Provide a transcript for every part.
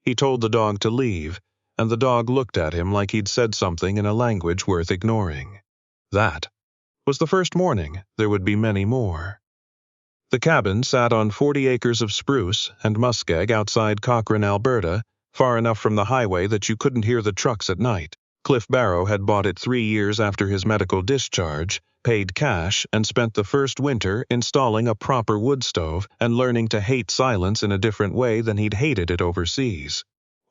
He told the dog to leave, and the dog looked at him like he'd said something in a language worth ignoring. That was the first morning. There would be many more. The cabin sat on 40 acres of spruce and muskeg outside Cochrane, Alberta, far enough from the highway that you couldn't hear the trucks at night. Cliff Barrow had bought it 3 years after his medical discharge, paid cash, and spent the first winter installing a proper wood stove and learning to hate silence in a different way than he'd hated it overseas.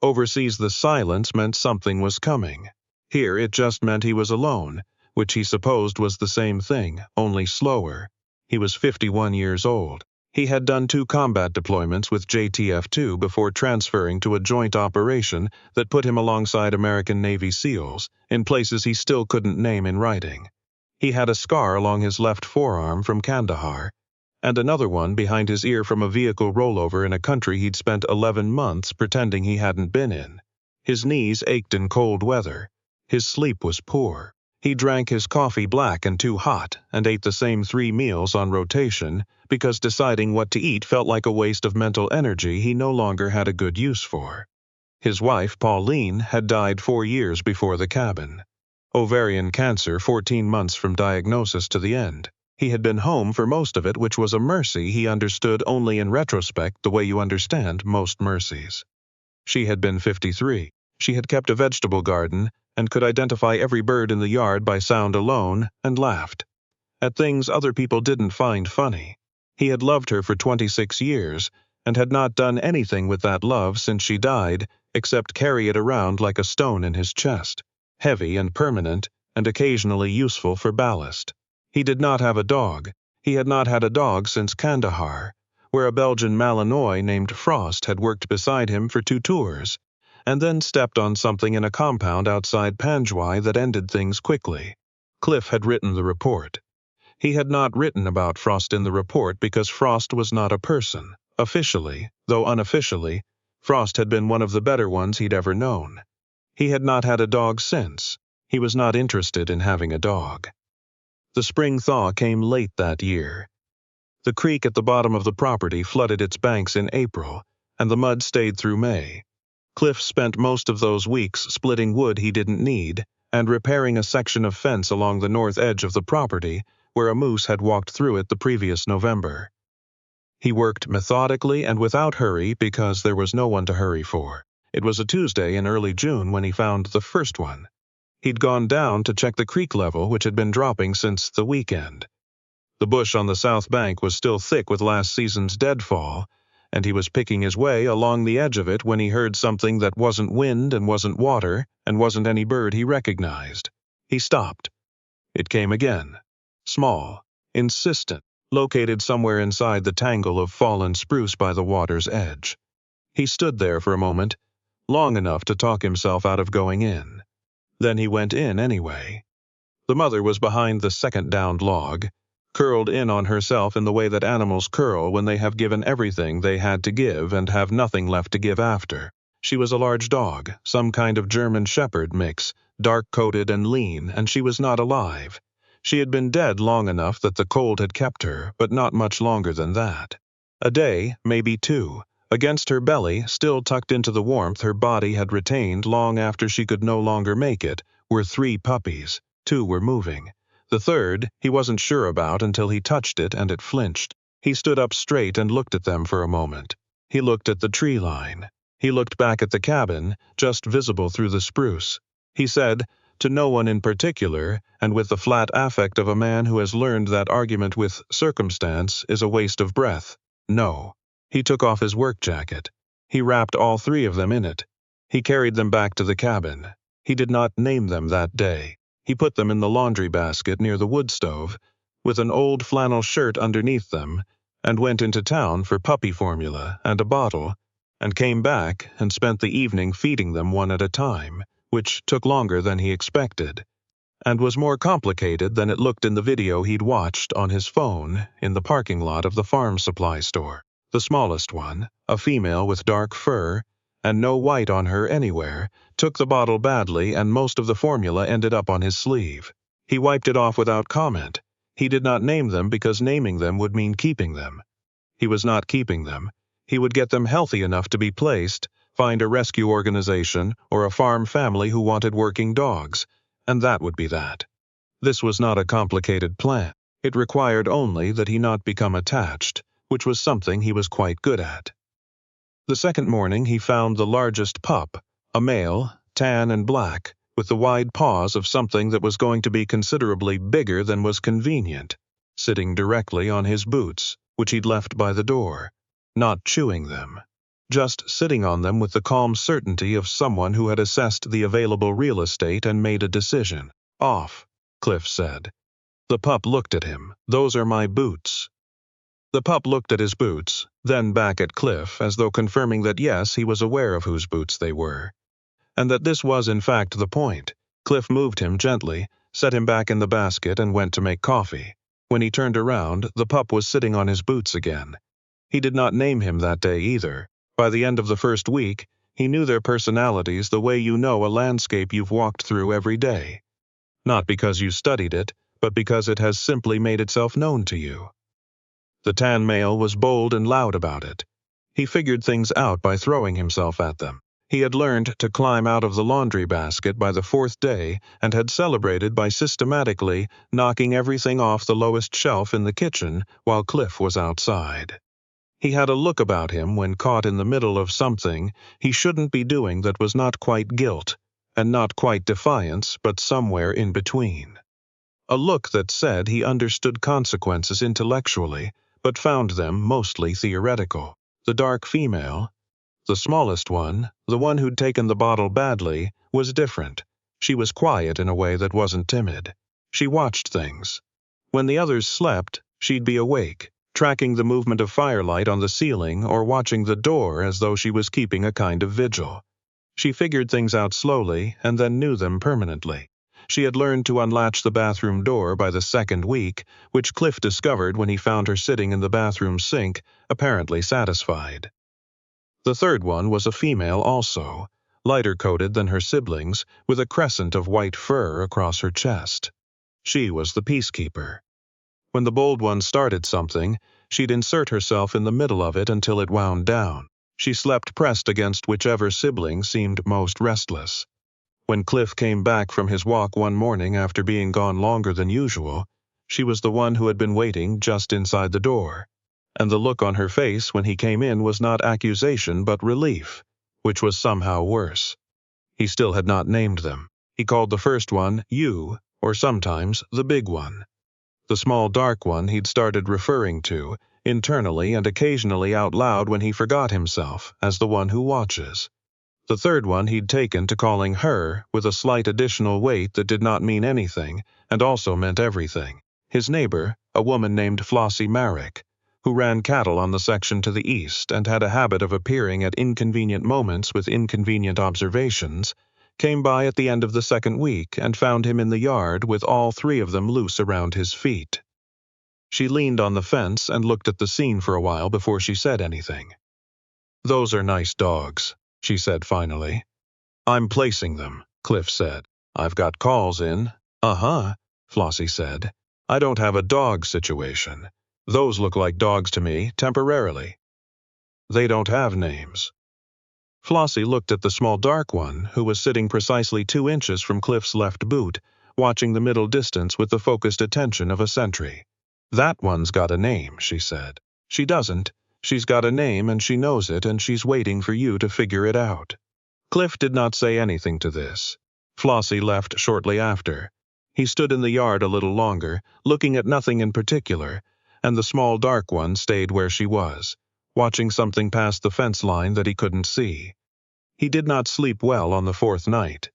Overseas, the silence meant something was coming. Here, it just meant he was alone, which he supposed was the same thing, only slower. He was 51 years old. He had done 2 combat deployments with JTF-2 before transferring to a joint operation that put him alongside American Navy SEALs, in places he still couldn't name in writing. He had a scar along his left forearm from Kandahar, and another one behind his ear from a vehicle rollover in a country he'd spent 11 months pretending he hadn't been in. His knees ached in cold weather. His sleep was poor. He drank his coffee black and too hot, and ate the same 3 meals on rotation, because deciding what to eat felt like a waste of mental energy he no longer had a good use for. His wife, Pauline, had died 4 years before the cabin. Ovarian cancer 14 months from diagnosis to the end. He had been home for most of it, which was a mercy he understood only in retrospect the way you understand most mercies. She had been 53. She had kept a vegetable garden and could identify every bird in the yard by sound alone, and laughed at things other people didn't find funny. He had loved her for 26 years, and had not done anything with that love since she died, except carry it around like a stone in his chest, heavy and permanent, and occasionally useful for ballast. He did not have a dog. He had not had a dog since Kandahar, where a Belgian Malinois named Frost had worked beside him for 2 tours, and then stepped on something in a compound outside Panjwai that ended things quickly. Cliff had written the report. He had not written about Frost in the report because Frost was not a person. Officially, though unofficially, Frost had been one of the better ones he'd ever known. He had not had a dog since. He was not interested in having a dog. The spring thaw came late that year. The creek at the bottom of the property flooded its banks in April, and the mud stayed through May. Cliff spent most of those weeks splitting wood he didn't need and repairing a section of fence along the north edge of the property where a moose had walked through it the previous November. He worked methodically and without hurry because there was no one to hurry for. It was a Tuesday in early June when he found the first one. He'd gone down to check the creek level, which had been dropping since the weekend. The bush on the south bank was still thick with last season's deadfall, and he was picking his way along the edge of it when he heard something that wasn't wind and wasn't water and wasn't any bird he recognized. He stopped. It came again. Small, insistent, located somewhere inside the tangle of fallen spruce by the water's edge. He stood there for a moment, long enough to talk himself out of going in. Then he went in anyway. The mother was behind the second downed log, curled in on herself in the way that animals curl when they have given everything they had to give and have nothing left to give after. She was a large dog, some kind of German shepherd mix, dark-coated and lean, and she was not alive. She had been dead long enough that the cold had kept her, but not much longer than that. A day, maybe 2. Against her belly, still tucked into the warmth her body had retained long after she could no longer make it, were 3 puppies. 2 were moving. The third he wasn't sure about until he touched it and it flinched. He stood up straight and looked at them for a moment. He looked at the tree line. He looked back at the cabin, just visible through the spruce. He said, to no one in particular, and with the flat affect of a man who has learned that argument with circumstance is a waste of breath, no. He took off his work jacket. He wrapped all 3 of them in it. He carried them back to the cabin. He did not name them that day. He put them in the laundry basket near the wood stove, with an old flannel shirt underneath them, and went into town for puppy formula and a bottle, and came back and spent the evening feeding them one at a time, which took longer than he expected, and was more complicated than it looked in the video he'd watched on his phone in the parking lot of the farm supply store. The smallest one, a female with dark fur, and no white on her anywhere, took the bottle badly and most of the formula ended up on his sleeve. He wiped it off without comment. He did not name them because naming them would mean keeping them. He was not keeping them. He would get them healthy enough to be placed, find a rescue organization or a farm family who wanted working dogs, and that would be that. This was not a complicated plan. It required only that he not become attached, which was something he was quite good at. The second morning he found the largest pup, a male, tan and black, with the wide paws of something that was going to be considerably bigger than was convenient, sitting directly on his boots, which he'd left by the door, not chewing them, just sitting on them with the calm certainty of someone who had assessed the available real estate and made a decision. "Off," Cliff said. The pup looked at him. "Those are my boots." The pup looked at his boots, then back at Cliff, as though confirming that yes, he was aware of whose boots they were, and that this was in fact the point. Cliff moved him gently, set him back in the basket, and went to make coffee. When he turned around, the pup was sitting on his boots again. He did not name him that day either. By the end of the first week, he knew their personalities the way you know a landscape you've walked through every day. Not because you studied it, but because it has simply made itself known to you. The tan male was bold and loud about it. He figured things out by throwing himself at them. He had learned to climb out of the laundry basket by the fourth day and had celebrated by systematically knocking everything off the lowest shelf in the kitchen while Cliff was outside. He had a look about him when caught in the middle of something he shouldn't be doing that was not quite guilt, and not quite defiance, but somewhere in between. A look that said he understood consequences intellectually, but found them mostly theoretical. The dark female, the smallest one, the one who'd taken the bottle badly, was different. She was quiet in a way that wasn't timid. She watched things. When the others slept, she'd be awake, tracking the movement of firelight on the ceiling or watching the door as though she was keeping a kind of vigil. She figured things out slowly and then knew them permanently. She had learned to unlatch the bathroom door by the second week, which Cliff discovered when he found her sitting in the bathroom sink, apparently satisfied. The third one was a female also, lighter-coated than her siblings, with a crescent of white fur across her chest. She was the peacekeeper. When the bold one started something, she'd insert herself in the middle of it until it wound down. She slept pressed against whichever sibling seemed most restless. When Cliff came back from his walk one morning after being gone longer than usual, she was the one who had been waiting just inside the door, and the look on her face when he came in was not accusation but relief, which was somehow worse. He still had not named them. He called the first one you, or sometimes the big one. The small dark one he'd started referring to, internally and occasionally out loud when he forgot himself, as the one who watches. The third one he'd taken to calling her, with a slight additional weight that did not mean anything, and also meant everything. His neighbor, a woman named Flossie Marek, who ran cattle on the section to the east and had a habit of appearing at inconvenient moments with inconvenient observations, came by at the end of the second week and found him in the yard with all three of them loose around his feet. She leaned on the fence and looked at the scene for a while before she said anything. "Those are nice dogs," she said finally. "I'm placing them," Cliff said. "I've got calls in." "Uh-huh," Flossie said. "I don't have a dog situation. Those look like dogs to me, temporarily." "They don't have names." Flossie looked at the small dark one, who was sitting precisely 2 inches from Cliff's left boot, watching the middle distance with the focused attention of a sentry. "That one's got a name," she said. "She doesn't. She's got a name and she knows it and she's waiting for you to figure it out." Cliff did not say anything to this. Flossie left shortly after. He stood in the yard a little longer, looking at nothing in particular, and the small dark one stayed where she was, watching something past the fence line that he couldn't see. He did not sleep well on the fourth night.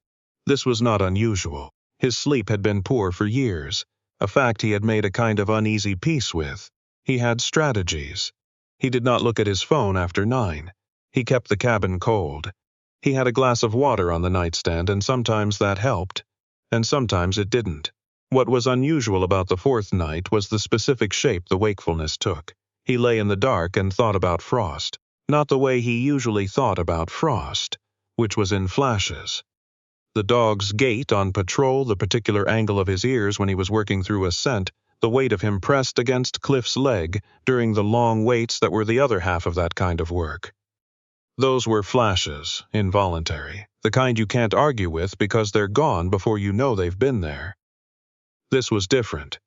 This was not unusual. His sleep had been poor for years, a fact he had made a kind of uneasy peace with. He had strategies. He did not look at his phone after 9. He kept the cabin cold. He had a glass of water on the nightstand, and sometimes that helped, and sometimes it didn't. What was unusual about the fourth night was the specific shape the wakefulness took. He lay in the dark and thought about Frost, not the way he usually thought about Frost, which was in flashes. The dog's gait on patrol, the particular angle of his ears when he was working through a scent, the weight of him pressed against Cliff's leg during the long waits that were the other half of that kind of work. Those were flashes, involuntary, the kind you can't argue with because they're gone before you know they've been there. This was different.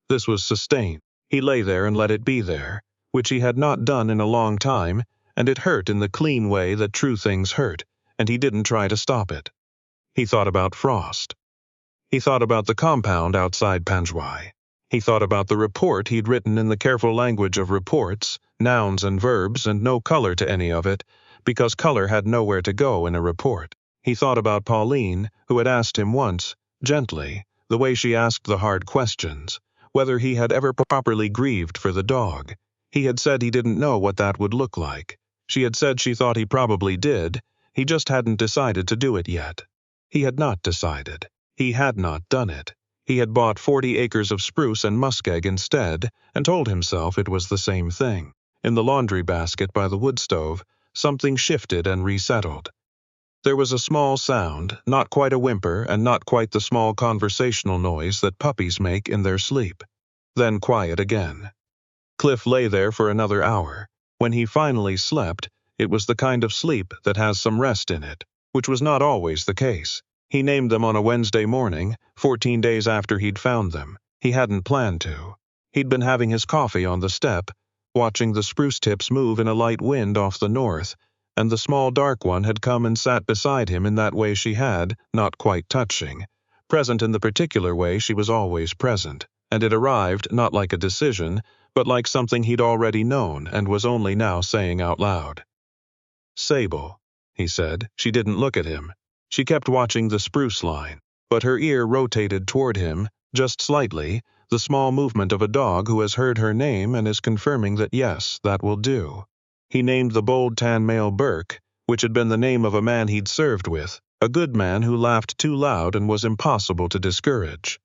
This was sustained. He lay there and let it be there, which he had not done in a long time, and it hurt in the clean way that true things hurt, and he didn't try to stop it. He thought about Frost. He thought about the compound outside Panjwai. He thought about the report he'd written in the careful language of reports, nouns and verbs, and no color to any of it, because color had nowhere to go in a report. He thought about Pauline, who had asked him once, gently, the way she asked the hard questions, whether he had ever properly grieved for the dog. He had said he didn't know what that would look like. She had said she thought he probably did, he just hadn't decided to do it yet. He had not decided. He had not done it. He had bought 40 acres of spruce and muskeg instead, and told himself it was the same thing. In the laundry basket by the wood stove, something shifted and resettled. There was a small sound, not quite a whimper and not quite the small conversational noise that puppies make in their sleep. Then quiet again. Cliff lay there for another hour. When he finally slept, it was the kind of sleep that has some rest in it, which was not always the case. He named them on a Wednesday morning, 14 days after he'd found them. He hadn't planned to. He'd been having his coffee on the step, watching the spruce tips move in a light wind off the north, and the small dark one had come and sat beside him in that way she had, not quite touching, present in the particular way she was always present, and it arrived not like a decision, but like something he'd already known and was only now saying out loud. "Sable," he said. She didn't look at him. She kept watching the spruce line, but her ear rotated toward him, just slightly, the small movement of a dog who has heard her name and is confirming that yes, that will do. He named the bold tan male Burke, which had been the name of a man he'd served with, a good man who laughed too loud and was impossible to discourage.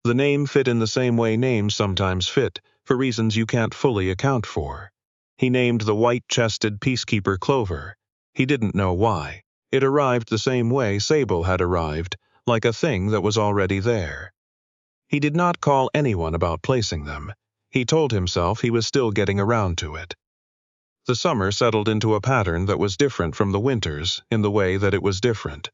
The name fit in the same way names sometimes fit, for reasons you can't fully account for. He named the white-chested peacekeeper Clover. He didn't know why. It arrived the same way Sable had arrived, like a thing that was already there. He did not call anyone about placing them. He told himself he was still getting around to it. The summer settled into a pattern that was different from the winters in the way that it was different.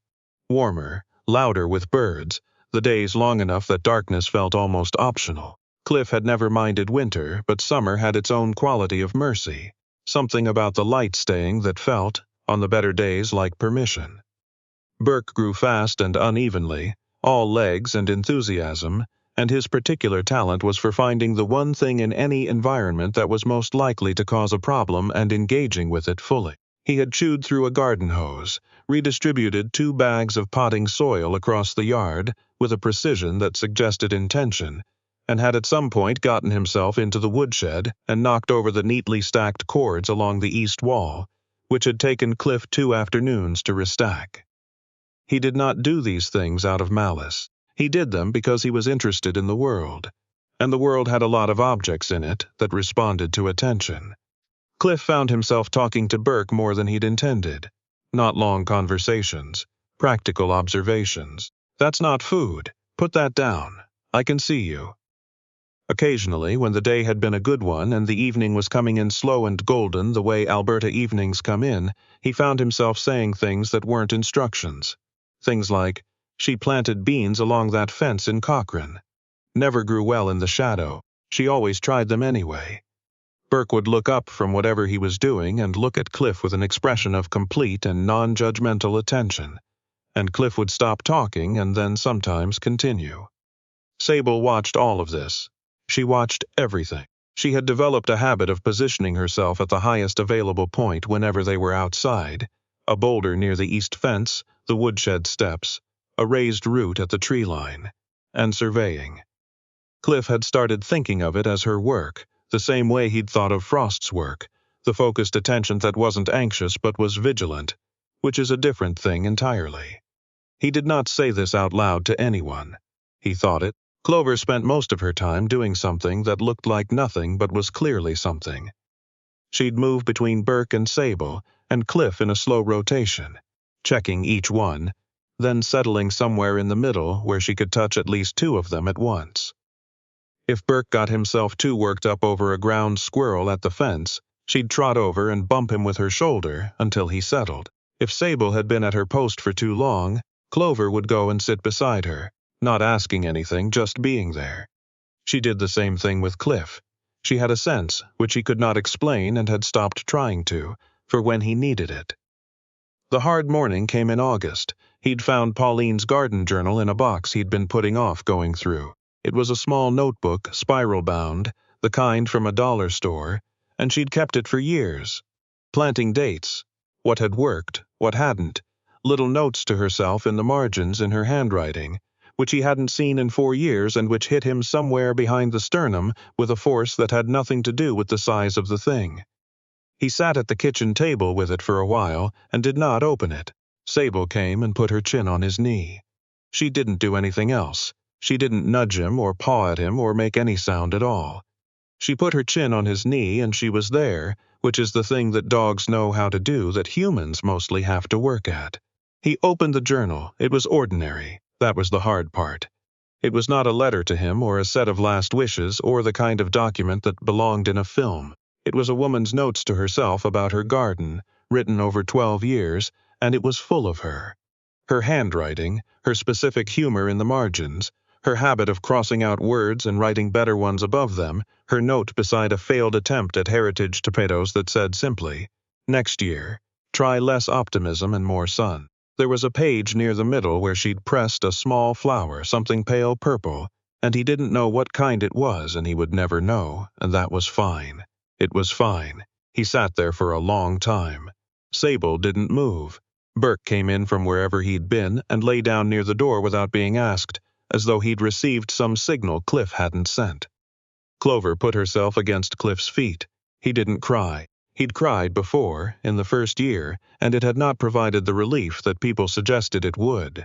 Warmer, louder with birds, the days long enough that darkness felt almost optional. Cliff had never minded winter, but summer had its own quality of mercy, something about the light staying that felt, on the better days, like permission. Burke grew fast and unevenly, all legs and enthusiasm, and his particular talent was for finding the one thing in any environment that was most likely to cause a problem and engaging with it fully. He had chewed through a garden hose, redistributed 2 bags of potting soil across the yard with a precision that suggested intention, and had at some point gotten himself into the woodshed and knocked over the neatly stacked cords along the east wall, which had taken Cliff 2 afternoons to restack. He did not do these things out of malice. He did them because he was interested in the world, and the world had a lot of objects in it that responded to attention. Cliff found himself talking to Burke more than he'd intended. Not long conversations, practical observations. "That's not food. Put that down. I can see you." Occasionally, when the day had been a good one and the evening was coming in slow and golden the way Alberta evenings come in, he found himself saying things that weren't instructions. Things like, "She planted beans along that fence in Cochrane. Never grew well in the shadow. She always tried them anyway." Burke would look up from whatever he was doing and look at Cliff with an expression of complete and non-judgmental attention, and Cliff would stop talking and then sometimes continue. Sable watched all of this. She watched everything. She had developed a habit of positioning herself at the highest available point whenever they were outside, a boulder near the east fence, the woodshed steps, a raised root at the tree line, and surveying. Cliff had started thinking of it as her work, the same way he'd thought of Frost's work, the focused attention that wasn't anxious but was vigilant, which is a different thing entirely. He did not say this out loud to anyone. He thought it. Clover spent most of her time doing something that looked like nothing but was clearly something. She'd move between Burke and Sable and Cliff in a slow rotation, checking each one, then settling somewhere in the middle where she could touch at least 2 of them at once. If Burke got himself too worked up over a ground squirrel at the fence, She'd trot over and bump him with her shoulder until he settled. If Sable had been at her post for too long, Clover would go and sit beside her, not asking anything, just being there. She did the same thing with Cliff. She had a sense, which he could not explain and had stopped trying to, for when he needed it. The hard morning came in August. He'd found Pauline's garden journal in a box he'd been putting off going through. It was a small notebook, spiral-bound, the kind from a dollar store, and she'd kept it for years. Planting dates, what had worked, what hadn't, little notes to herself in the margins in her handwriting, which he hadn't seen in 4 years and which hit him somewhere behind the sternum with a force that had nothing to do with the size of the thing. He sat at the kitchen table with it for a while and did not open it. Sable came and put her chin on his knee. She didn't do anything else. She didn't nudge him or paw at him or make any sound at all. She put her chin on his knee and she was there, which is the thing that dogs know how to do that humans mostly have to work at. He opened the journal. It was ordinary. That was the hard part. It was not a letter to him or a set of last wishes or the kind of document that belonged in a film. It was a woman's notes to herself about her garden, written over 12 years, and it was full of her. Her handwriting, her specific humor in the margins, her habit of crossing out words and writing better ones above them, her note beside a failed attempt at heritage tomatoes that said simply, "Next year, try less optimism and more sun." There was a page near the middle where she'd pressed a small flower, something pale purple, and he didn't know what kind it was and he would never know, and that was fine. It was fine. He sat there for a long time. Sable didn't move. Burke came in from wherever he'd been and lay down near the door without being asked, as though he'd received some signal Cliff hadn't sent. Clover put herself against Cliff's feet. He didn't cry. He'd cried before, in the first year, and it had not provided the relief that people suggested it would.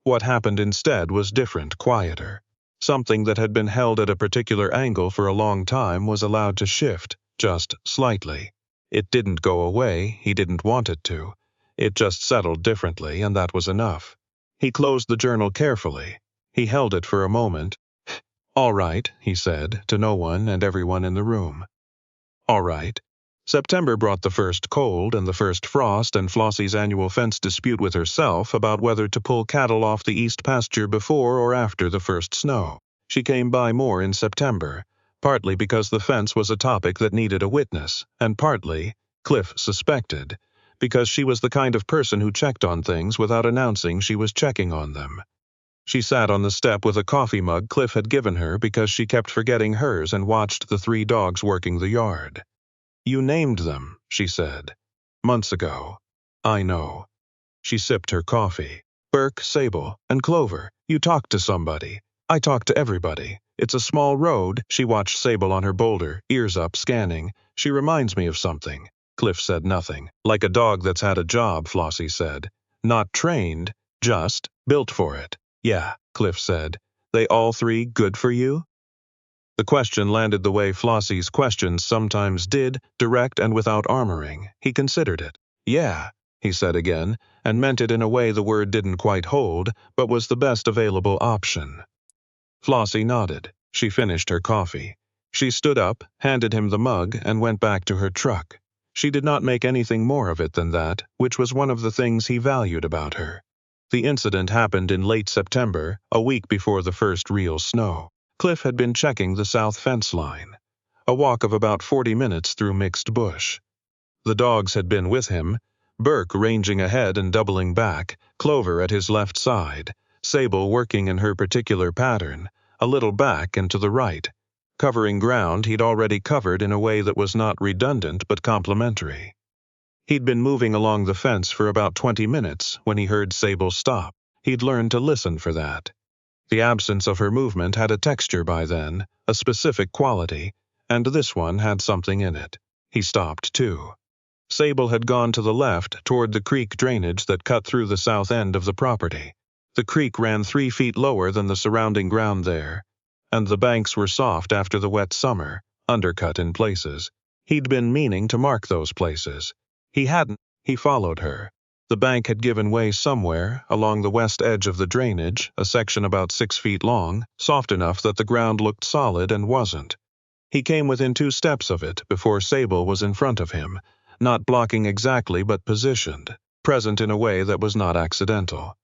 What happened instead was different, quieter. Something that had been held at a particular angle for a long time was allowed to shift, just slightly. It didn't go away, he didn't want it to. It just settled differently, and that was enough. He closed the journal carefully. He held it for a moment. "All right," he said, to no one and everyone in the room. "All right." September brought the first cold and the first frost and Flossie's annual fence dispute with herself about whether to pull cattle off the east pasture before or after the first snow. She came by more in September, partly because the fence was a topic that needed a witness, and partly, Cliff suspected, because she was the kind of person who checked on things without announcing she was checking on them. She sat on the step with a coffee mug Cliff had given her because she kept forgetting hers and watched the 3 dogs working the yard. "You named them," she said. "Months ago." "I know." She sipped her coffee. "Burke, Sable, and Clover. You talked to somebody. I talked to everybody. It's a small road." She watched Sable on her boulder, ears up, scanning. "She reminds me of something." Cliff said nothing. "Like a dog that's had a job," Flossie said. "Not trained, just built for it." "Yeah," Cliff said. "They all 3 good for you?" The question landed the way Flossie's questions sometimes did, direct and without armoring. He considered it. "Yeah," he said again, and meant it in a way the word didn't quite hold, but was the best available option. Flossie nodded. She finished her coffee. She stood up, handed him the mug, and went back to her truck. She did not make anything more of it than that, which was one of the things he valued about her. The incident happened in late September, a week before the first real snow. Cliff had been checking the south fence line. A walk of about 40 minutes through mixed bush. The dogs had been with him, Burke ranging ahead and doubling back, Clover at his left side, Sable working in her particular pattern, a little back and to the right, covering ground he'd already covered in a way that was not redundant but complementary. He'd been moving along the fence for about 20 minutes when he heard Sable stop. He'd learned to listen for that. The absence of her movement had a texture by then, a specific quality, and this one had something in it. He stopped, too. Sable had gone to the left toward the creek drainage that cut through the south end of the property. The creek ran 3 feet lower than the surrounding ground there, and the banks were soft after the wet summer, undercut in places. He'd been meaning to mark those places. He hadn't. He followed her. The bank had given way somewhere, along the west edge of the drainage, a section about 6 feet long, soft enough that the ground looked solid and wasn't. He came within 2 steps of it before Sable was in front of him, not blocking exactly but positioned, present in a way that was not accidental.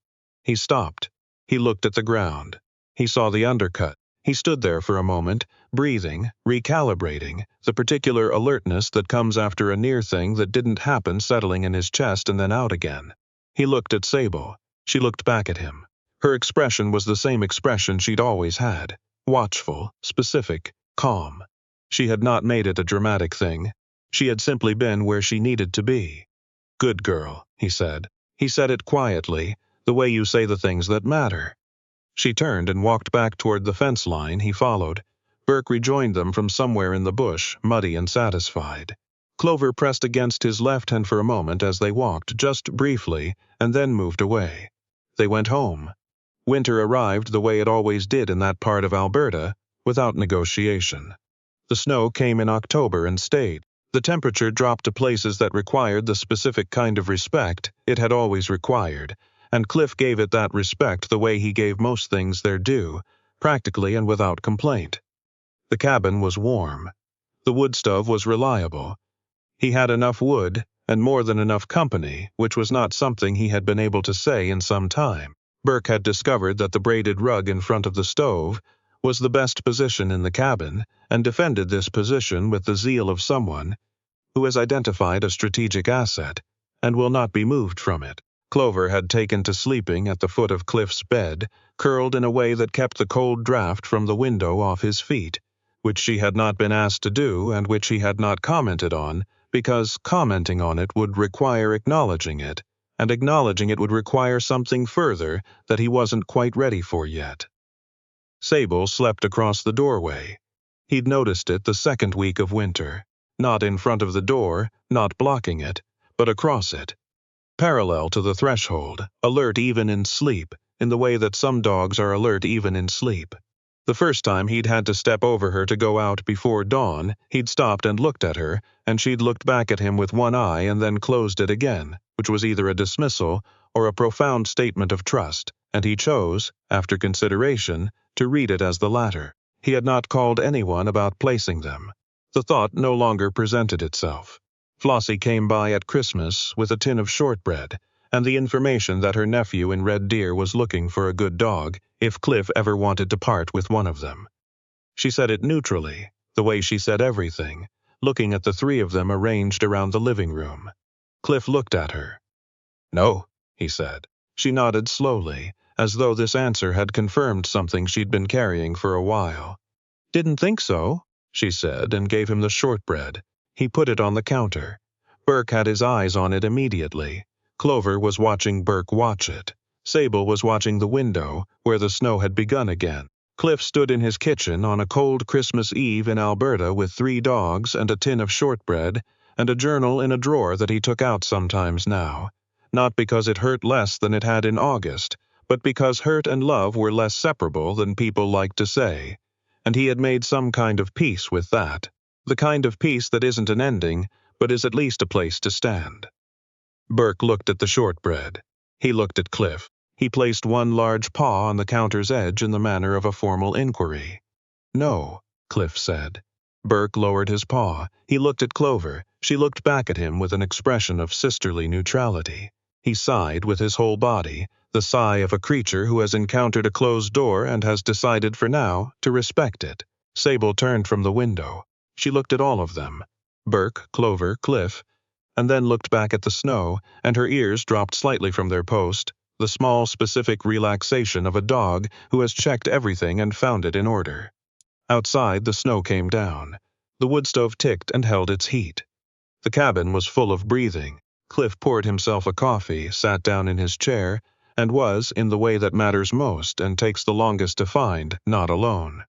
He stopped. He looked at the ground. He saw the undercut. He stood there for a moment, breathing, recalibrating, the particular alertness that comes after a near thing that didn't happen settling in his chest and then out again. He looked at Sable. She looked back at him. Her expression was the same expression she'd always had, watchful, specific, calm. She had not made it a dramatic thing. She had simply been where she needed to be. "Good girl," he said. He said it quietly, the way you say the things that matter. She turned and walked back toward the fence line he followed. Burke rejoined them from somewhere in the bush, muddy and satisfied. Clover pressed against his left hand for a moment as they walked, just briefly, and then moved away. They went home. Winter arrived the way it always did in that part of Alberta, without negotiation. The snow came in October and stayed. The temperature dropped to places that required the specific kind of respect it had always required, and Cliff gave it that respect the way he gave most things their due, practically and without complaint. The cabin was warm. The wood stove was reliable. He had enough wood, and more than enough company, which was not something he had been able to say in some time. Burke had discovered that the braided rug in front of the stove was the best position in the cabin, and defended this position with the zeal of someone who has identified a strategic asset and will not be moved from it. Clover had taken to sleeping at the foot of Cliff's bed, curled in a way that kept the cold draft from the window off his feet, which she had not been asked to do and which he had not commented on, because commenting on it would require acknowledging it, and acknowledging it would require something further that he wasn't quite ready for yet. Sable slept across the doorway. He'd noticed it the second week of winter, not in front of the door, not blocking it, but across it, parallel to the threshold, alert even in sleep, in the way that some dogs are alert even in sleep. The first time he'd had to step over her to go out before dawn, he'd stopped and looked at her, and she'd looked back at him with one eye and then closed it again, which was either a dismissal or a profound statement of trust, and he chose, after consideration, to read it as the latter. He had not called anyone about placing them. The thought no longer presented itself. Flossie came by at Christmas with a tin of shortbread, and the information that her nephew in Red Deer was looking for a good dog if Cliff ever wanted to part with one of them. She said it neutrally, the way she said everything, looking at the 3 of them arranged around the living room. Cliff looked at her. "No," he said. She nodded slowly, as though this answer had confirmed something she'd been carrying for a while. "Didn't think so," she said, and gave him the shortbread. He put it on the counter. Burke had his eyes on it immediately. Clover was watching Burke watch it. Sable was watching the window, where the snow had begun again. Cliff stood in his kitchen on a cold Christmas Eve in Alberta with 3 dogs and a tin of shortbread, and a journal in a drawer that he took out sometimes now. Not because it hurt less than it had in August, but because hurt and love were less separable than people like to say, and he had made some kind of peace with that. The kind of peace that isn't an ending, but is at least a place to stand. Burke looked at the shortbread. He looked at Cliff. He placed one large paw on the counter's edge in the manner of a formal inquiry. "No," Cliff said. Burke lowered his paw. He looked at Clover. She looked back at him with an expression of sisterly neutrality. He sighed with his whole body, the sigh of a creature who has encountered a closed door and has decided for now to respect it. Sable turned from the window. She looked at all of them, Burke, Clover, Cliff, and then looked back at the snow, and her ears dropped slightly from their post, the small, specific relaxation of a dog who has checked everything and found it in order. Outside, the snow came down. The wood stove ticked and held its heat. The cabin was full of breathing. Cliff poured himself a coffee, sat down in his chair, and was, in the way that matters most and takes the longest to find, not alone.